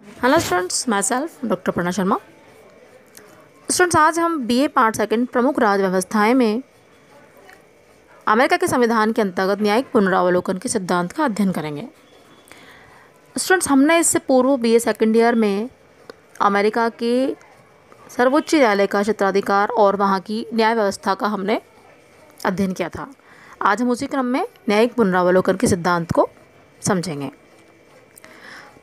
Hello students, myself doctor Prana Sharma. Students, आज हम BA part second प्रमुख राज्य व्यवस्थाएं में अमेरिका के संविधान के अंतर्गत न्यायिक पुनरावलोकन के सिद्धांत का अध्ययन करेंगे। स्टूडेंट्स, हमने इससे पूर्व बीए सेकंड ईयर में अमेरिका के सर्वोच्च न्यायालय का क्षेत्राधिकार और वहाँ की न्याय व्यवस्था का हमने अध्ययन किया था। आज हम उसी क्रम में न्यायिक पुनरावलोकन के सिद्धांत को समझेंगे।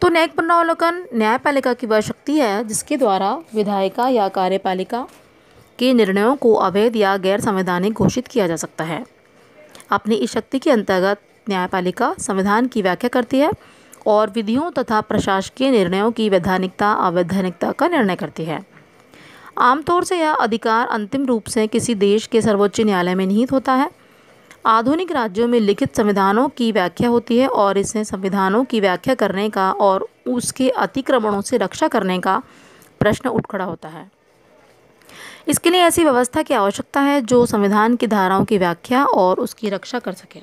तो न्यायिक पुनरावलोकन न्यायपालिका की वह शक्ति है जिसके द्वारा विधायिका या कार्यपालिका के निर्णयों को अवैध या गैर संवैधानिक घोषित किया जा सकता है। अपनी इस शक्ति के अंतर्गत न्यायपालिका संविधान की व्याख्या करती है और विधियों तथा प्रशासकीय निर्णयों की वैधानिकता अवैधानिकता का निर्णय करती है। आमतौर से यह अधिकार अंतिम रूप से किसी देश के सर्वोच्च न्यायालय में निहित होता है। आधुनिक राज्यों में लिखित संविधानों की व्याख्या होती है और इससे संविधानों की व्याख्या करने का और उसके अतिक्रमणों से रक्षा करने का प्रश्न उठ खड़ा होता है। इसके लिए ऐसी व्यवस्था की आवश्यकता है जो संविधान की धाराओं की व्याख्या और उसकी रक्षा कर सके।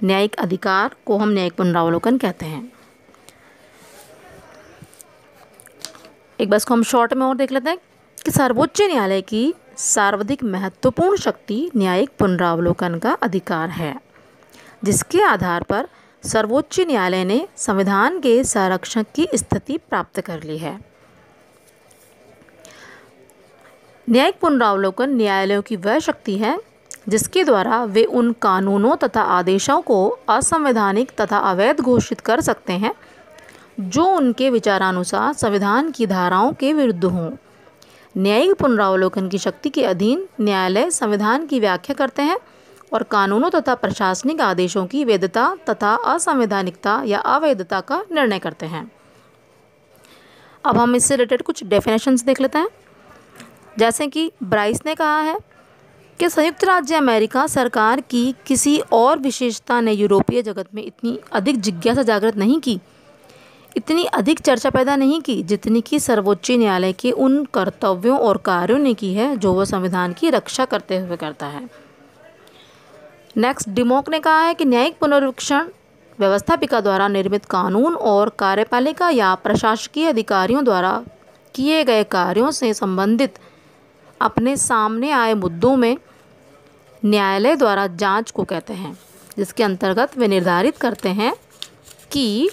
न्यायिक अधिकार को हम न्यायिक पुनरावलोकन कहते हैं। एक बार इसको हम शॉर्ट में और देख लेते हैं कि सर्वोच्च न्यायालय की सर्वाधिक महत्वपूर्ण शक्ति न्यायिक पुनरावलोकन का अधिकार है, जिसके आधार पर सर्वोच्च न्यायालय ने संविधान के संरक्षण की स्थिति प्राप्त कर ली है। न्यायिक पुनरावलोकन न्यायालयों की वह शक्ति है जिसके द्वारा वे उन कानूनों तथा आदेशों को असंवैधानिक तथा अवैध घोषित कर सकते हैं जो उनके विचारानुसार संविधान की धाराओं के विरुद्ध हों। न्यायिक पुनरावलोकन की शक्ति के अधीन न्यायालय संविधान की व्याख्या करते हैं और कानूनों तथा प्रशासनिक आदेशों की वैधता तथा असंवैधानिकता या अवैधता का निर्णय करते हैं। अब हम इससे रिलेटेड कुछ डेफिनेशंस देख लेते हैं। जैसे कि ब्राइस ने कहा है कि संयुक्त राज्य अमेरिका सरकार की किसी और विशेषता ने यूरोपीय जगत में इतनी अधिक जिज्ञासा जागृत नहीं की, इतनी अधिक चर्चा पैदा नहीं की जितनी कि सर्वोच्च न्यायालय के उन कर्तव्यों और कार्यों ने की है जो वह संविधान की रक्षा करते हुए करता है। नेक्स्ट, डिमोक ने कहा है कि न्यायिक पुनरीक्षण व्यवस्थापिका द्वारा निर्मित कानून और कार्यपालिका या प्रशासकीय अधिकारियों द्वारा किए गए कार्यों से संबंधित अपने सामने आए मुद्दों में न्यायालय द्वारा जांच को कहते हैं, जिसके अंतर्गत वे निर्धारित करते हैं कि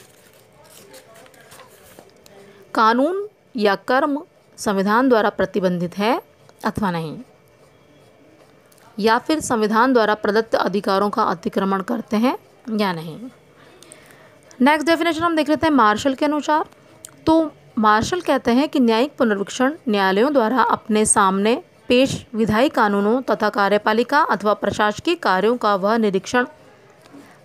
कानून या कर्म संविधान द्वारा प्रतिबंधित है अथवा नहीं, या फिर संविधान द्वारा प्रदत्त अधिकारों का अतिक्रमण करते हैं या नहीं। नेक्स्ट डेफिनेशन हम देख लेते हैं मार्शल के अनुसार। तो मार्शल कहते हैं कि न्यायिक पुनरीक्षण न्यायालयों द्वारा अपने सामने पेश विधायी कानूनों तथा कार्यपालिका अथवा प्रशासकीय कार्यों का वह निरीक्षण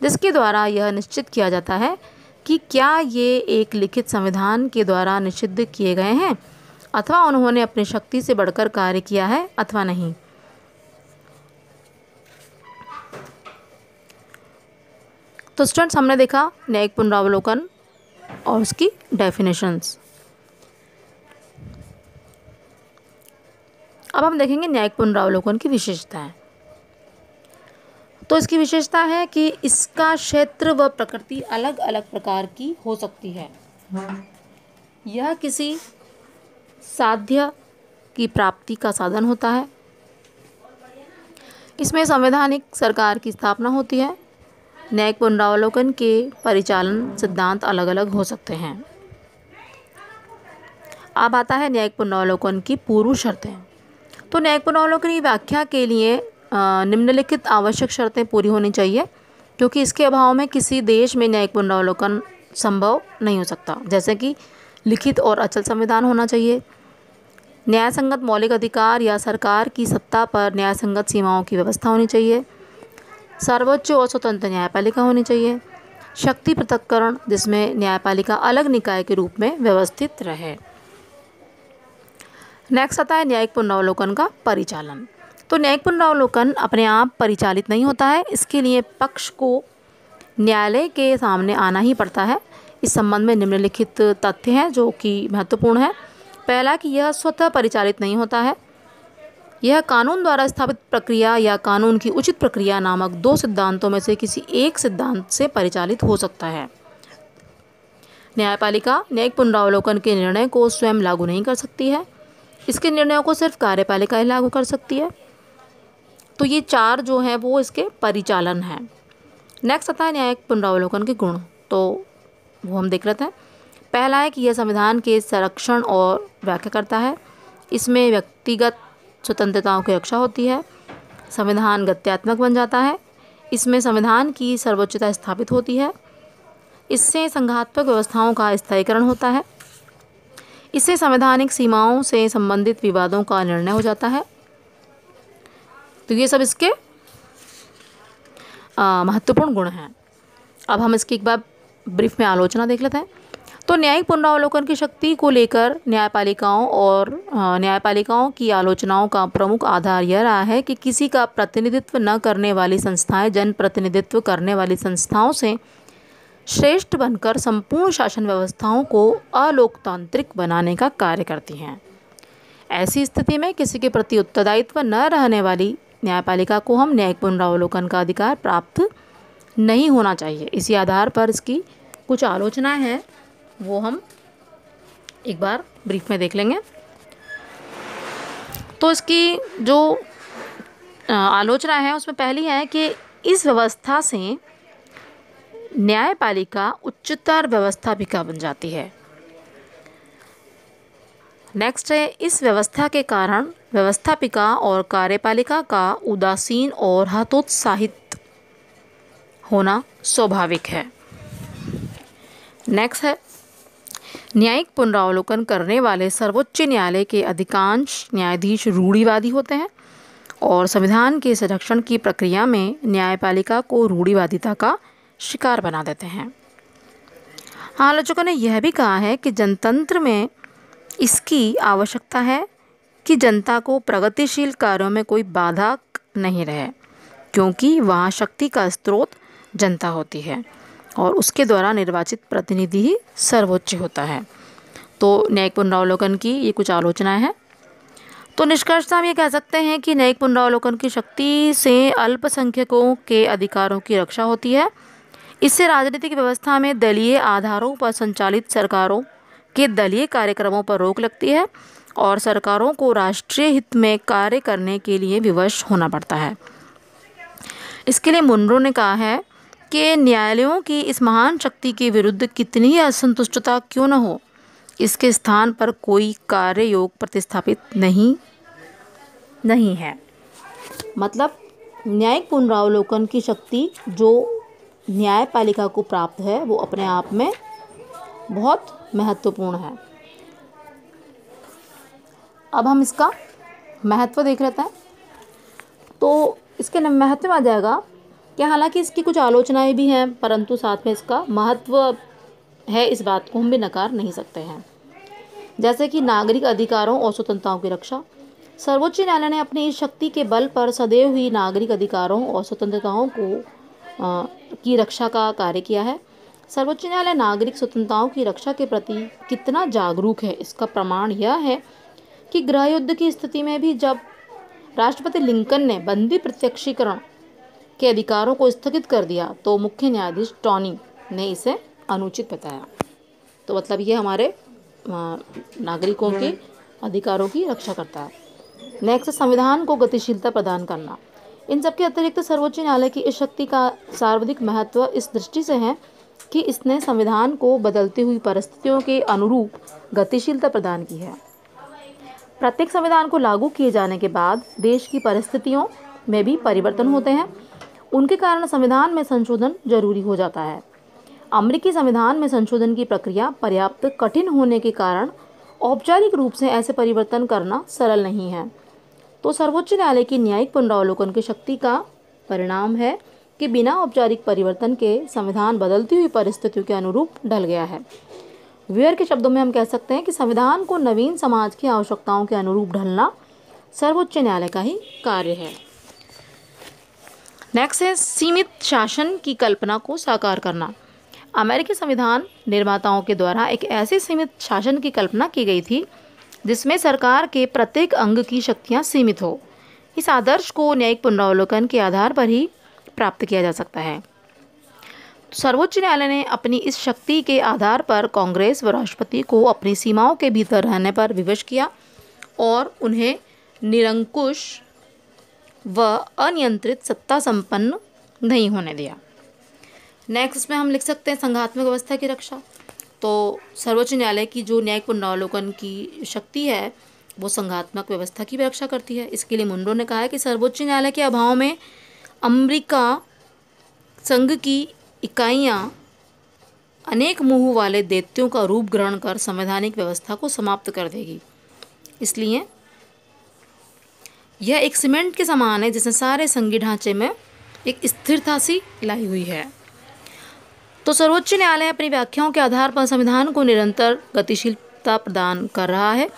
जिसके द्वारा यह निश्चित किया जाता है कि क्या ये एक लिखित संविधान के द्वारा निषिद्ध किए गए हैं अथवा उन्होंने अपनी शक्ति से बढ़कर कार्य किया है अथवा नहीं। तो स्टूडेंट्स, हमने देखा न्यायिक पुनरावलोकन और उसकी डेफिनेशंस। अब हम देखेंगे न्यायिक पुनरावलोकन की विशेषताएं। तो इसकी विशेषता है कि इसका क्षेत्र व प्रकृति अलग अलग प्रकार की हो सकती है। यह किसी साध्य की प्राप्ति का साधन होता है। इसमें संवैधानिक सरकार की स्थापना होती है। न्यायिक पुनरावलोकन के परिचालन सिद्धांत अलग अलग हो सकते हैं। अब आता है न्यायिक पुनरावलोकन की पूर्व शर्तें। तो न्यायिक पुनरावलोकन की व्याख्या के लिए निम्नलिखित आवश्यक शर्तें पूरी होनी चाहिए, क्योंकि इसके अभाव में किसी देश में न्यायिक पुनरावलोकन संभव नहीं हो सकता। जैसे कि लिखित और अचल संविधान होना चाहिए, न्यायसंगत मौलिक अधिकार या सरकार की सत्ता पर न्यायसंगत सीमाओं की व्यवस्था होनी चाहिए, सर्वोच्च और स्वतंत्र न्यायपालिका होनी चाहिए, शक्ति पृथक्करण जिसमें न्यायपालिका अलग निकाय के रूप में व्यवस्थित रहे। नेक्स्ट आता है न्यायिक पुनरावलोकन का परिचालन। तो न्यायिक पुनरावलोकन अपने आप परिचालित नहीं होता है। इसके लिए पक्ष को न्यायालय के सामने आना ही पड़ता है। इस संबंध में निम्नलिखित तथ्य हैं जो कि महत्वपूर्ण है। पहला, कि यह स्वतः परिचालित नहीं होता है। यह कानून द्वारा स्थापित प्रक्रिया या कानून की उचित प्रक्रिया नामक दो सिद्धांतों में से किसी एक सिद्धांत से परिचालित हो सकता है। न्यायपालिका न्यायिक पुनरावलोकन के निर्णय को स्वयं लागू नहीं कर सकती है, इसके निर्णयों को सिर्फ कार्यपालिका ही लागू कर सकती है। तो ये 4 जो हैं वो इसके परिचालन हैं। नेक्स्ट आता है न्यायिक पुनरावलोकन के गुण, तो वो हम देख लेते हैं। पहला है कि यह संविधान के संरक्षण और व्याख्या करता है। इसमें व्यक्तिगत स्वतंत्रताओं की रक्षा होती है। संविधान गत्यात्मक बन जाता है। इसमें संविधान की सर्वोच्चता स्थापित होती है। इससे संघात्मक व्यवस्थाओं का स्थायीकरण होता है। इससे संवैधानिक सीमाओं से संबंधित विवादों का निर्णय हो जाता है। तो ये सब इसके महत्वपूर्ण गुण हैं। अब हम इसकी एक बार ब्रीफ में आलोचना देख लेते हैं। तो न्यायिक पुनरावलोकन की शक्ति को लेकर न्यायपालिकाओं की आलोचनाओं का प्रमुख आधार यह रहा है कि किसी का प्रतिनिधित्व न करने वाली संस्थाएं जनप्रतिनिधित्व करने वाली संस्थाओं से श्रेष्ठ बनकर संपूर्ण शासन व्यवस्थाओं को अलोकतांत्रिक बनाने का कार्य करती हैं। ऐसी स्थिति में किसी के प्रति उत्तरदायित्व न रहने वाली न्यायपालिका को हम न्यायिक पुनरावलोकन का अधिकार प्राप्त नहीं होना चाहिए। इसी आधार पर इसकी कुछ आलोचना है, वो हम एक बार ब्रीफ में देख लेंगे। तो इसकी जो आलोचना है उसमें पहली है कि इस व्यवस्था से न्यायपालिका उच्चतर व्यवस्थापिका बन जाती है। नेक्स्ट है, इस व्यवस्था के कारण व्यवस्थापिका और कार्यपालिका का उदासीन और हतोत्साहित होना स्वाभाविक है। नेक्स्ट है, न्यायिक पुनरावलोकन करने वाले सर्वोच्च न्यायालय के अधिकांश न्यायाधीश रूढ़िवादी होते हैं और संविधान के संरक्षण की प्रक्रिया में न्यायपालिका को रूढ़िवादिता का शिकार बना देते हैं। आलोचकों ने यह भी कहा है कि जनतंत्र में इसकी आवश्यकता है कि जनता को प्रगतिशील कार्यों में कोई बाधा नहीं रहे, क्योंकि वहाँ शक्ति का स्रोत जनता होती है और उसके द्वारा निर्वाचित प्रतिनिधि ही सर्वोच्च होता है। तो न्यायिक पुनरावलोकन की ये कुछ आलोचनाएं हैं। तो निष्कर्षतः हम ये कह सकते हैं कि न्यायिक पुनरावलोकन की शक्ति से अल्पसंख्यकों के अधिकारों की रक्षा होती है। इससे राजनीतिक व्यवस्था में दलीय आधारों पर संचालित सरकारों के दलीय कार्यक्रमों पर रोक लगती है और सरकारों को राष्ट्रीय हित में कार्य करने के लिए विवश होना पड़ता है। इसके लिए मुनरो ने कहा है कि न्यायालयों की इस महान शक्ति के विरुद्ध कितनी ही असंतुष्टता क्यों न हो, इसके स्थान पर कोई कार्य योग प्रतिस्थापित नहीं है। मतलब न्यायिक पुनरावलोकन की शक्ति जो न्यायपालिका को प्राप्त है वो अपने आप में बहुत महत्वपूर्ण है। अब हम इसका महत्व देख लेते हैं। तो इसके महत्व में आ जाएगा कि हालांकि इसकी कुछ आलोचनाएं भी हैं, परंतु साथ में इसका महत्व है, इस बात को हम भी नकार नहीं सकते हैं। जैसे कि नागरिक अधिकारों और स्वतंत्रताओं की रक्षा। सर्वोच्च न्यायालय ने अपनी इस शक्ति के बल पर सदैव ही नागरिक अधिकारों और स्वतंत्रताओं की रक्षा का कार्य किया है। सर्वोच्च न्यायालय नागरिक स्वतंत्रताओं की रक्षा के प्रति कितना जागरूक है, इसका प्रमाण यह है कि गृह युद्ध की स्थिति में भी जब राष्ट्रपति लिंकन ने बंदी प्रत्यक्षीकरण के अधिकारों को स्थगित कर दिया तो मुख्य न्यायाधीश टॉनी ने इसे अनुचित बताया। तो मतलब ये हमारे नागरिकों के अधिकारों की रक्षा करता है। नेक्स्ट, संविधान को गतिशीलता प्रदान करना। इन सबके अतिरिक्त सर्वोच्च न्यायालय की इस शक्ति का सर्वाधिक महत्व इस दृष्टि से है कि इसने संविधान को बदलती हुई परिस्थितियों के अनुरूप गतिशीलता प्रदान की है। प्रत्येक संविधान को लागू किए जाने के बाद देश की परिस्थितियों में भी परिवर्तन होते हैं, उनके कारण संविधान में संशोधन जरूरी हो जाता है। अमेरिकी संविधान में संशोधन की प्रक्रिया पर्याप्त कठिन होने के कारण औपचारिक रूप से ऐसे परिवर्तन करना सरल नहीं है। तो सर्वोच्च न्यायालय की न्यायिक पुनरावलोकन की शक्ति का परिणाम है कि बिना औपचारिक परिवर्तन के संविधान बदलती हुई परिस्थितियों के अनुरूप ढल गया है। वेयर के शब्दों में हम कह सकते हैं कि संविधान को नवीन समाज की आवश्यकताओं के अनुरूप ढलना सर्वोच्च न्यायालय का ही कार्य है। नेक्स्ट है सीमित शासन की कल्पना को साकार करना। अमेरिकी संविधान निर्माताओं के द्वारा एक ऐसे सीमित शासन की कल्पना की गई थी जिसमें सरकार के प्रत्येक अंग की शक्तियां सीमित हो। इस आदर्श को न्यायिक पुनरावलोकन के आधार पर ही प्राप्त किया जा सकता है। सर्वोच्च न्यायालय ने अपनी इस शक्ति के आधार पर कांग्रेस व राष्ट्रपति को अपनी सीमाओं के भीतर रहने पर विवश किया और उन्हें निरंकुश व अनियंत्रित सत्ता संपन्न नहीं होने दिया। नेक्स्ट इसमें हम लिख सकते हैं संघात्मक व्यवस्था की रक्षा। तो सर्वोच्च न्यायालय की जो न्यायिक पुनरावलोकन की शक्ति है वो संघात्मक व्यवस्था की भी रक्षा करती है। इसके लिए मुंडो ने कहा है कि सर्वोच्च न्यायालय के अभाव में अमेरिका संघ की इकाइयाँ अनेक मुंह वाले दैत्यों का रूप ग्रहण कर संवैधानिक व्यवस्था को समाप्त कर देगी। इसलिए यह एक सीमेंट के समान है जिसने सारे संघीय ढांचे में एक स्थिरता सी लाई हुई है। तो सर्वोच्च न्यायालय अपनी व्याख्याओं के आधार पर संविधान को निरंतर गतिशीलता प्रदान कर रहा है।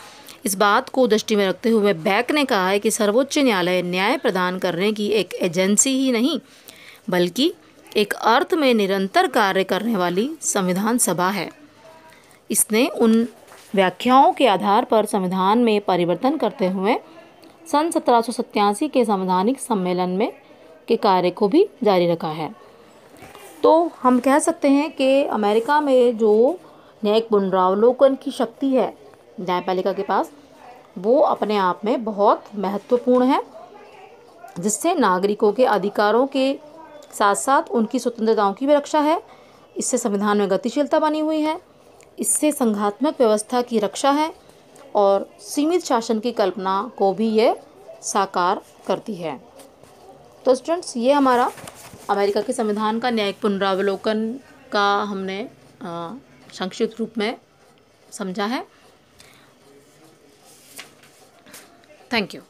इस बात को दृष्टि में रखते हुए बेक ने कहा है कि सर्वोच्च न्यायालय न्याय प्रदान करने की एक एजेंसी ही नहीं बल्कि एक अर्थ में निरंतर कार्य करने वाली संविधान सभा है। इसने उन व्याख्याओं के आधार पर संविधान में परिवर्तन करते हुए सन 1787 के संवैधानिक सम्मेलन में के कार्य को भी जारी रखा है। तो हम कह सकते हैं कि अमेरिका में जो न्यायिक पुनरावलोकन की शक्ति है न्यायपालिका के पास वो अपने आप में बहुत महत्वपूर्ण है, जिससे नागरिकों के अधिकारों के साथ साथ उनकी स्वतंत्रताओं की भी रक्षा है। इससे संविधान में गतिशीलता बनी हुई है, इससे संघात्मक व्यवस्था की रक्षा है और सीमित शासन की कल्पना को भी ये साकार करती है। तो स्टूडेंट्स ये हमारा अमेरिका के संविधान का न्यायिक पुनरावलोकन का हमने संक्षिप्त रूप में समझा है। Thank you.